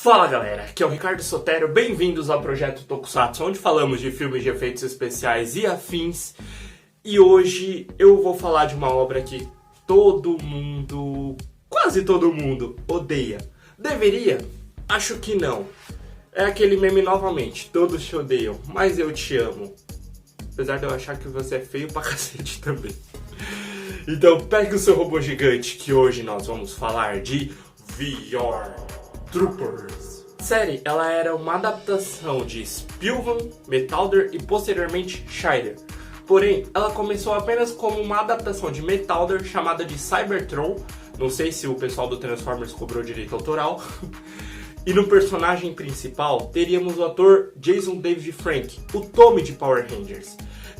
Fala galera, aqui é o Ricardo Sotero, bem-vindos ao Projeto Tokusatsu, onde falamos de filmes de efeitos especiais e afins. E hoje eu vou falar de uma obra que todo mundo, quase todo mundo, odeia. Deveria? Acho que não. É aquele meme novamente, todos te odeiam, mas eu te amo. Apesar de eu achar que você é feio pra cacete também. Então pegue o seu robô gigante, que hoje nós vamos falar de VR Troopers. A série, ela era uma adaptação de Spillman, Metalder e posteriormente Scheider. Porém, ela começou apenas como uma adaptação de Metalder chamada de Cybertron. Não sei se o pessoal do Transformers cobrou direito autoral. E no personagem principal, teríamos o ator Jason David Frank, o Tommy de Power Rangers,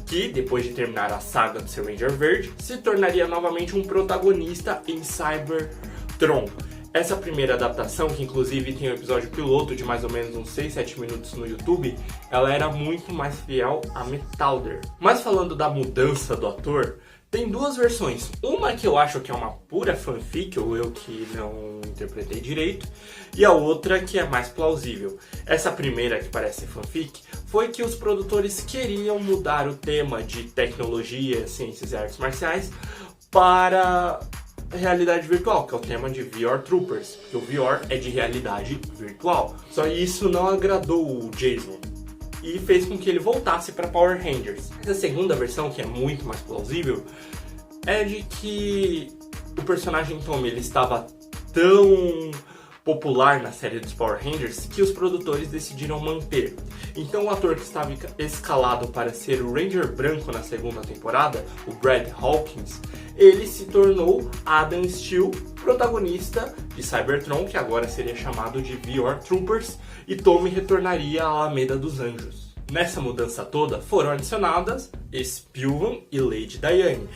que, depois de terminar a saga do seu Ranger Verde, se tornaria novamente um protagonista em Cybertron. Essa primeira adaptação, que inclusive tem um episódio piloto de mais ou menos uns 6-7 minutos no YouTube, ela era muito mais fiel a Metalder. Mas falando da mudança do ator, tem duas versões. Uma que eu acho que é uma pura fanfic, ou eu que não interpretei direito, e a outra que é mais plausível. Essa primeira, que parece fanfic, foi que os produtores queriam mudar o tema de tecnologia, ciências e artes marciais para realidade virtual, que é o tema de VR Troopers, porque o VR é de realidade virtual. Só isso não agradou o Jason e fez com que ele voltasse para Power Rangers. A segunda versão, que é muito mais plausível, é de que o personagem Tommy ele estava tão popular na série dos Power Rangers que os produtores decidiram manter. Então o ator que estava escalado para ser o Ranger branco na segunda temporada, o Brad Hawkins, ele se tornou Adam Steele, protagonista de Cybertron, que agora seria chamado de VR Troopers, e Tommy retornaria à Alameda dos Anjos. Nessa mudança toda foram adicionadas Spillman e Lady Diane.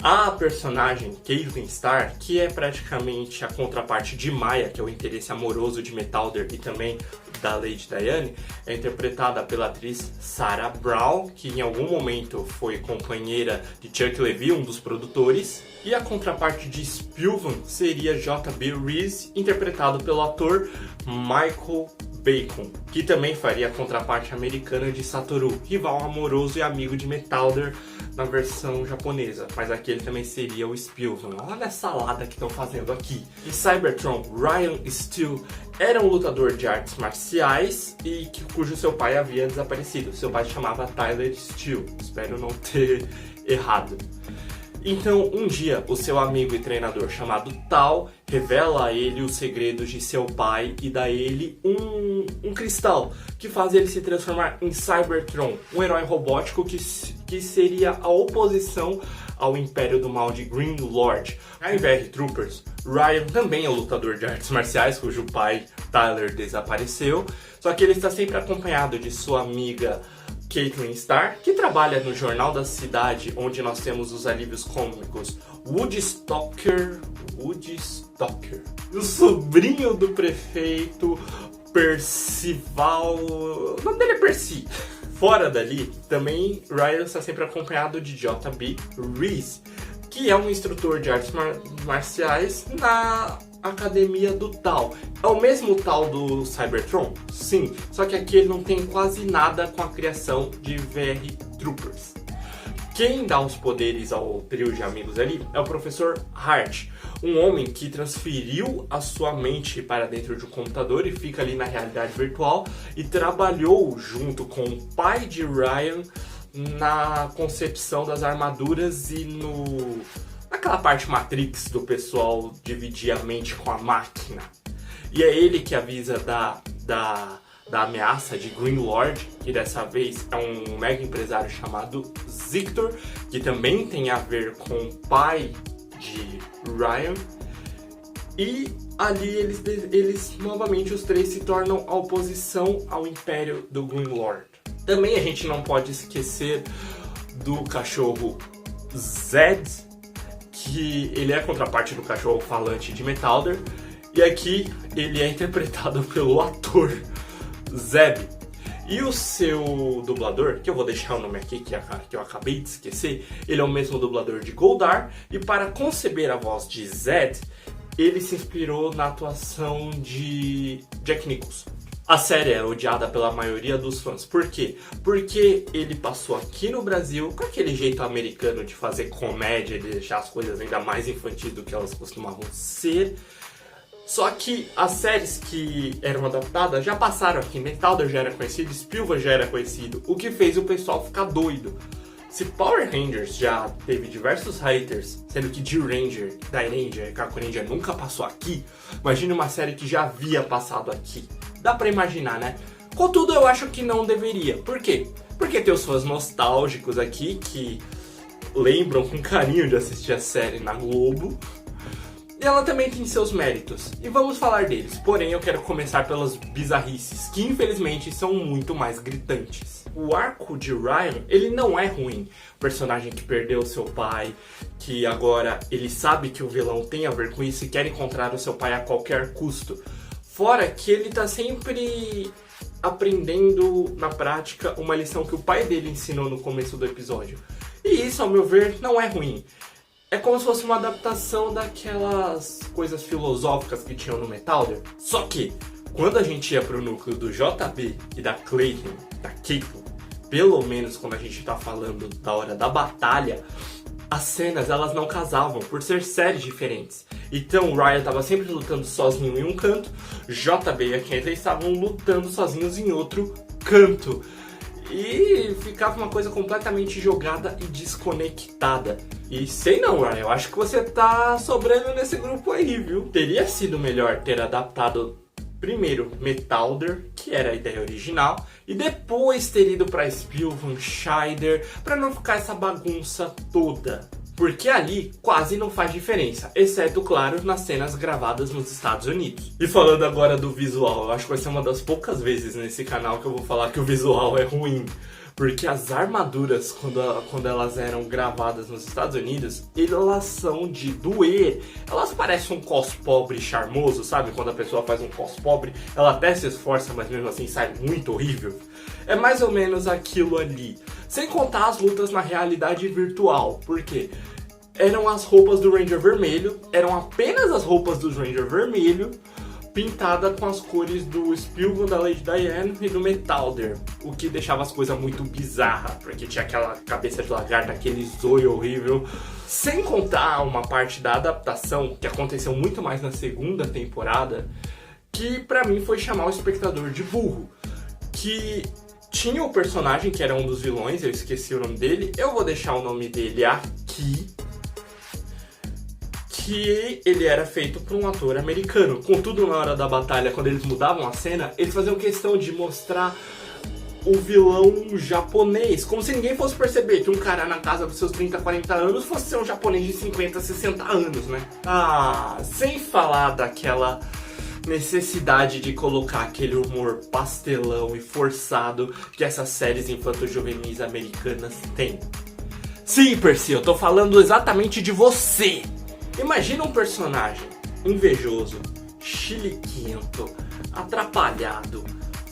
A personagem Caitlin Starr, que é praticamente a contraparte de Maya, que é o interesse amoroso de Metalder e também da Lady Diane, é interpretada pela atriz Sarah Brown, que em algum momento foi companheira de Chuck Levy, um dos produtores. E a contraparte de Spillman seria J.B. Reese, interpretado pelo ator Michael Bacon, que também faria a contraparte americana de Satoru, rival amoroso e amigo de Metalder na versão japonesa, mas aqui ele também seria o Spillman. Olha a salada que estão fazendo aqui. Em Cybertron, Ryan Steele era um lutador de artes marciais e cujo seu pai havia desaparecido. Seu pai se chamava Tyler Steele, espero não ter errado. Então, um dia, o seu amigo e treinador chamado Tal revela a ele os segredos de seu pai e dá a ele um cristal que faz ele se transformar em Cybertron, um herói robótico que seria a oposição ao Império do Mal de Green Lord. Em VR Troopers, Ryan também é um lutador de artes marciais, cujo pai, Tyler, desapareceu, só que ele está sempre acompanhado de sua amiga Caitlin Starr, que trabalha no Jornal da Cidade, onde nós temos os alívios cômicos Woodstalker, o sobrinho do prefeito Percival, o nome dele é Percy. Fora dali, também Ryan está sempre acompanhado de J.B. Reese, que é um instrutor de artes marciais na academia do Tal. É o mesmo Tal do Cybertron? Sim, só que aqui ele não tem quase nada com a criação de VR Troopers. Quem dá os poderes ao trio de amigos ali é o professor Hart, um homem que transferiu a sua mente para dentro de um computador e fica ali na realidade virtual e trabalhou junto com o pai de Ryan na concepção das armaduras e naquela parte Matrix do pessoal dividir a mente com a máquina. E é ele que avisa da ameaça de Green Lord, que dessa vez é um mega empresário chamado Zictor, que também tem a ver com o pai de Ryan. E ali eles novamente os três se tornam a oposição ao Império do Green Lord. Também a gente não pode esquecer do cachorro Zed, que ele é a contraparte do cachorro falante de Metalder, e aqui ele é interpretado pelo ator Zeb. E o seu dublador, que eu vou deixar o nome aqui que eu acabei de esquecer, ele é o mesmo dublador de Goldar, e para conceber a voz de Zed, ele se inspirou na atuação de Jack Nicholson. A série é odiada pela maioria dos fãs. Por quê? Porque ele passou aqui no Brasil com aquele jeito americano de fazer comédia, de deixar as coisas ainda mais infantis do que elas costumavam ser. Só que as séries que eram adaptadas já passaram aqui. Metalder já era conhecido, Spielberg já era conhecido, o que fez o pessoal ficar doido. Se Power Rangers já teve diversos haters, sendo que Dairanger e Kaku Ranger nunca passou aqui, imagine uma série que já havia passado aqui. Dá pra imaginar, né? Contudo, eu acho que não deveria. Por quê? Porque tem os fãs nostálgicos aqui que lembram com carinho de assistir a série na Globo. E ela também tem seus méritos. E vamos falar deles. Porém, eu quero começar pelas bizarrices, que infelizmente são muito mais gritantes. O arco de Ryan, ele não é ruim. O personagem que perdeu seu pai, que agora ele sabe que o vilão tem a ver com isso e quer encontrar o seu pai a qualquer custo. Fora que ele tá sempre aprendendo na prática uma lição que o pai dele ensinou no começo do episódio. E isso, ao meu ver, não é ruim. É como se fosse uma adaptação daquelas coisas filosóficas que tinham no Metalder. Só que, quando a gente ia pro núcleo do JB e da Clayton, pelo menos quando a gente tá falando da hora da batalha, as cenas elas não casavam por ser séries diferentes. Então o Ryan estava sempre lutando sozinho em um canto, JB e a Kentley estavam lutando sozinhos em outro canto. E ficava uma coisa completamente jogada e desconectada. E sei não, Ryan, eu acho que você tá sobrando nesse grupo aí, viu? Teria sido melhor ter adaptado primeiro Metalder, que era a ideia original, e depois ter ido pra Spielberg, Scheider, pra não ficar essa bagunça toda. Porque ali quase não faz diferença, exceto, claro, nas cenas gravadas nos Estados Unidos. E falando agora do visual, eu acho que vai ser uma das poucas vezes nesse canal que eu vou falar que o visual é ruim. Porque as armaduras, quando elas eram gravadas nos Estados Unidos, elas são de doer. Elas parecem um cos pobre charmoso, sabe? Quando a pessoa faz um cos pobre, ela até se esforça, mas mesmo assim sai muito horrível. É mais ou menos aquilo ali. Sem contar as lutas na realidade virtual. Por quê? Eram as roupas do Ranger Vermelho, eram apenas as roupas do Ranger Vermelho, pintada com as cores do Spielberg, da Lady Diane e do Metalder, o que deixava as coisas muito bizarras, porque tinha aquela cabeça de lagarto, aquele zóio horrível. Sem contar uma parte da adaptação, que aconteceu muito mais na segunda temporada, que pra mim foi chamar o espectador de burro. Que tinha o personagem que era um dos vilões, eu esqueci o nome dele, eu vou deixar o nome dele aqui, que ele era feito por um ator americano. Contudo, na hora da batalha, quando eles mudavam a cena, eles faziam questão de mostrar o vilão japonês, como se ninguém fosse perceber que um cara na casa dos seus 30, 40 anos fosse ser um japonês de 50, 60 anos, né? Ah, sem falar daquela necessidade de colocar aquele humor pastelão e forçado que essas séries infanto-juvenis americanas têm. Sim, Percy, eu tô falando exatamente de você! Imagina um personagem invejoso, chiliquento, atrapalhado,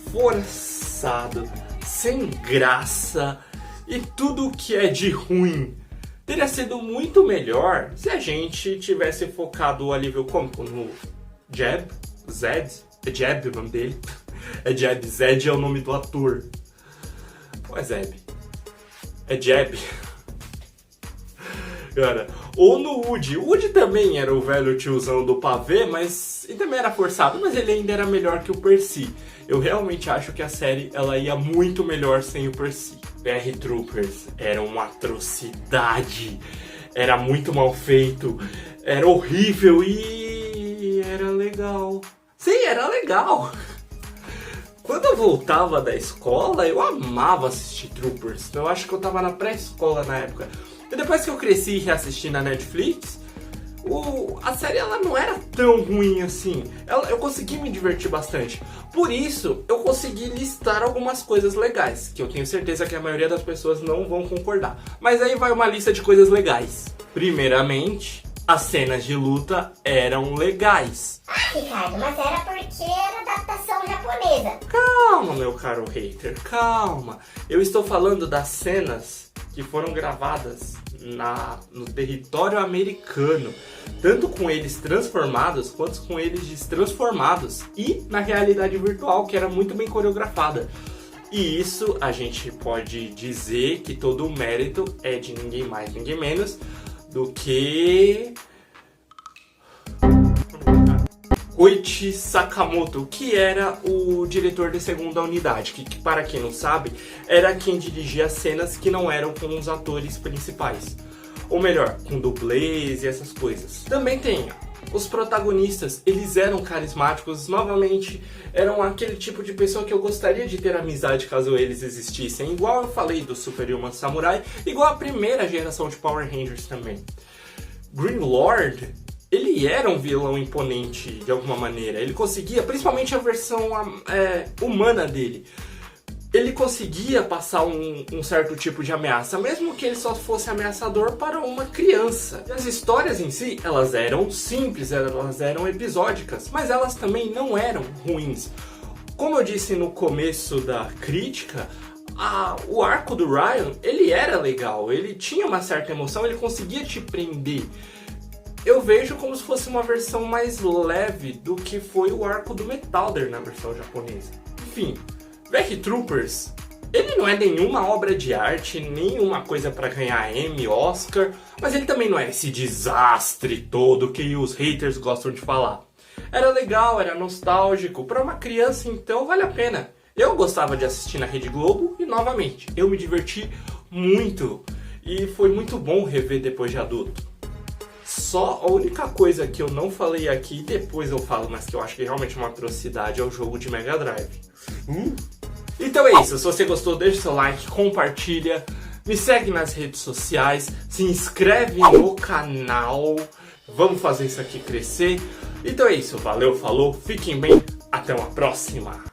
forçado, sem graça e tudo que é de ruim. Teria sido muito melhor se a gente tivesse focado o alívio cômico no Jeb, Zed, é Jeb o nome dele, é Jeb, Zed é o nome do ator. Ou é Zeb? É Jeb. Cara, ou no Woody. O Woody também era o velho tiozão do pavê, mas ele também era forçado, mas ele ainda era melhor que o Percy. Eu realmente acho que a série ela ia muito melhor sem o Percy. BR Troopers era uma atrocidade, era muito mal feito, era horrível e era legal. Sim, era legal. Quando eu voltava da escola, eu amava assistir Troopers. Eu acho que eu tava na pré-escola na época. E depois que eu cresci e reassisti na Netflix, a série ela não era tão ruim assim. Eu consegui me divertir bastante. Por isso, eu consegui listar algumas coisas legais, que eu tenho certeza que a maioria das pessoas não vão concordar. Mas aí vai uma lista de coisas legais. Primeiramente, as cenas de luta eram legais. Ah, Ricardo, mas era porque era adaptação japonesa. Calma, meu caro hater, calma. Eu estou falando das cenas que foram gravadas no território americano, tanto com eles transformados quanto com eles destransformados, e na realidade virtual, que era muito bem coreografada. E isso a gente pode dizer que todo o mérito é de ninguém mais, ninguém menos do que Koichi Sakamoto, que era o diretor da segunda unidade, que para quem não sabe, era quem dirigia as cenas que não eram com os atores principais. Ou melhor, com dublês e essas coisas. Também tem os protagonistas, eles eram carismáticos, novamente, eram aquele tipo de pessoa que eu gostaria de ter amizade caso eles existissem. Igual eu falei do Superhuman Samurai, igual a primeira geração de Power Rangers também. Green Lord, ele era um vilão imponente de alguma maneira. Ele conseguia, principalmente a versão humana dele, ele conseguia passar um certo tipo de ameaça, mesmo que ele só fosse ameaçador para uma criança. E as histórias em si, elas eram simples, elas eram episódicas, mas elas também não eram ruins. Como eu disse no começo da crítica, o arco do Ryan, ele era legal, ele tinha uma certa emoção, ele conseguia te prender. Eu vejo como se fosse uma versão mais leve do que foi o arco do Metalder na versão japonesa. Enfim, Back Troopers, ele não é nenhuma obra de arte, nenhuma coisa para ganhar Emmy, Oscar, mas ele também não é esse desastre todo que os haters gostam de falar. Era legal, era nostálgico, para uma criança então vale a pena. Eu gostava de assistir na Rede Globo e novamente, eu me diverti muito e foi muito bom rever depois de adulto. Só a única coisa que eu não falei aqui, depois eu falo, mas que eu acho que realmente é uma atrocidade, é o jogo de Mega Drive. Então é isso, se você gostou, deixa seu like, compartilha, me segue nas redes sociais, se inscreve no canal, vamos fazer isso aqui crescer. Então é isso, valeu, falou, fiquem bem, até uma próxima!